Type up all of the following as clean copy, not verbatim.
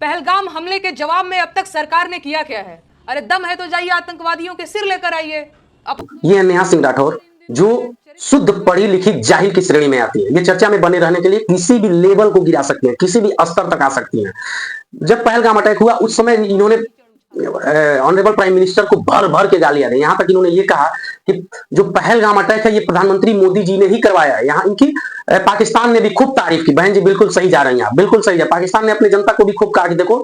पहलगाम हमले के जवाब में अब तक सरकार ने किया क्या है? अरे दम है तो जाइए आतंकवादियों के सिर लेकर आइए। ये नेहा सिंह राठौर जो शुद्ध पढ़ी लिखी जाहिल की श्रेणी में आती है। ये चर्चा में बने रहने के लिए किसी भी लेवल को गिरा सकते हैं, किसी भी स्तर तक आ सकती हैं। जब पहलगाम अटैक हुआ उस समय इन्होंने ऑनरेबल प्राइम मिनिस्टर को भर भर के गालियां दी। यहां तक इन्होंने ये कहा कि जो पहलगाम अटैक है ये प्रधानमंत्री मोदी जी ने ही करवाया है। यहाँ इनकी पाकिस्तान ने भी खूब तारीफ की। बहन जी बिल्कुल सही जा रही हैं आप, बिल्कुल सही है। पाकिस्तान ने अपनी जनता को भी खूब कहा कि देखो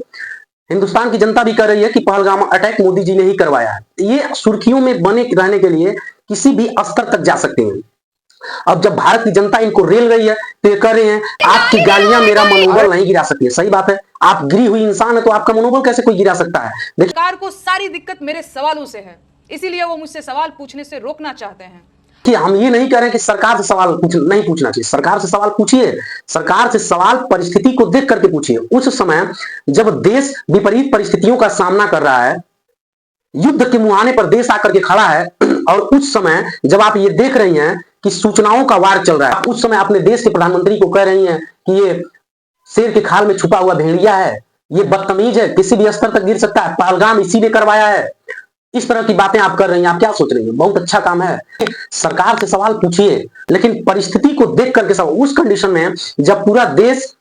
हिंदुस्तान की जनता भी कर रही है कि पहलगाम अटैक मोदी जी ने ही करवाया है। ये सुर्खियों में बने रहने के लिए किसी भी स्तर तक जा सकते हैं। अब जब भारत की जनता इनको रेल रही है तो ये कर रहे हैं आपकी गालियां मेरा मनोबल नहीं गिरा सकती है। सही बात है, आप गिरी हुई इंसान है तो आपका मनोबल कैसे कोई गिरा सकता है। सरकार को सारी दिक्कत मेरे सवालों से है, इसीलिए वो मुझसे सवाल पूछने से रोकना चाहते हैं। कि हम ये नहीं कह रहे कि सरकार से सवाल नहीं पूछना चाहिए। सरकार से सवाल पूछिए, सरकार से सवाल परिस्थिति को देख करके पूछिए। उस समय जब देश विपरीत परिस्थितियों का सामना कर रहा है, युद्ध के मुहाने पर देश आकर के खड़ा है, और उस समय जब आप ये देख रही हैं कि सूचनाओं का वार चल रहा है, उस समय अपने देश के प्रधानमंत्री को कह रही हैं कि ये शेर के खाल में छुपा हुआ भेड़िया है, ये बदतमीज है, किसी भी स्तर तक गिर सकता है, पहलगाम इसी ने करवाया है। इस तरह की बातें आप कर रही हैं। आप क्या सोच रही हैं? बहुत अच्छा काम है, सरकार से सवाल पूछिए, लेकिन परिस्थिति को देख करके सवाल। उस कंडीशन में जब पूरा देश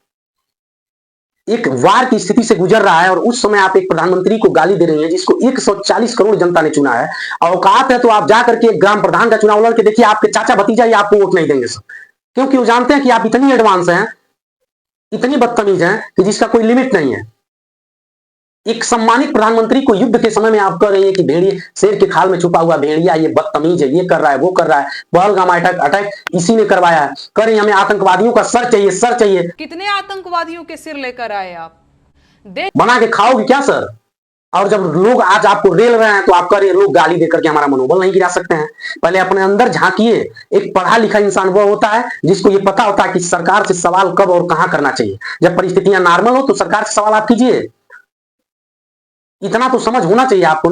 एक वार की स्थिति से गुजर रहा है और उस समय आप एक प्रधानमंत्री को गाली दे रही हैं जिसको 140 करोड़ जनता ने चुना है, औकात है तो आप जाकर के ग्राम प्रधान का चुनाव लड़ के देखिए, आपके चाचा भतीजा ही आपको वोट नहीं देंगे सब, क्योंकि वो जानते हैं कि आप इतनी एडवांस हैं, इतनी बदतमीज हैं कि जिसका कोई लिमिट नहीं है। एक सम्मानित प्रधानमंत्री को युद्ध के समय में आप कह रही हैं कि भेड़िया, शेर के खाल में छुपा हुआ भेड़िया, ये बदतमीज है, ये कर रहा है, वो कर रहा है, पहलगाम अटैक इसी ने करवाया है, कह रही हमें आतंकवादियों का सर चाहिए, सर चाहिए। कितने आतंकवादियों के सिर लेकर आए आप? बना के खाओगे क्या सर? और जब लोग आज आपको रेल रहे हैं तो आप कह रहे हैं लोग गाली देकर के हमारा मनोबल नहीं गिरा सकते हैं। पहले अपने अंदर झांकिए। एक पढ़ा लिखा इंसान वो होता है जिसको ये पता होता है कि सरकार से सवाल कब और कहां करना चाहिए। जब परिस्थितियां नॉर्मल हो तो सरकार से सवाल आप कीजिए। इतना तो समझ होना चाहिए आपको।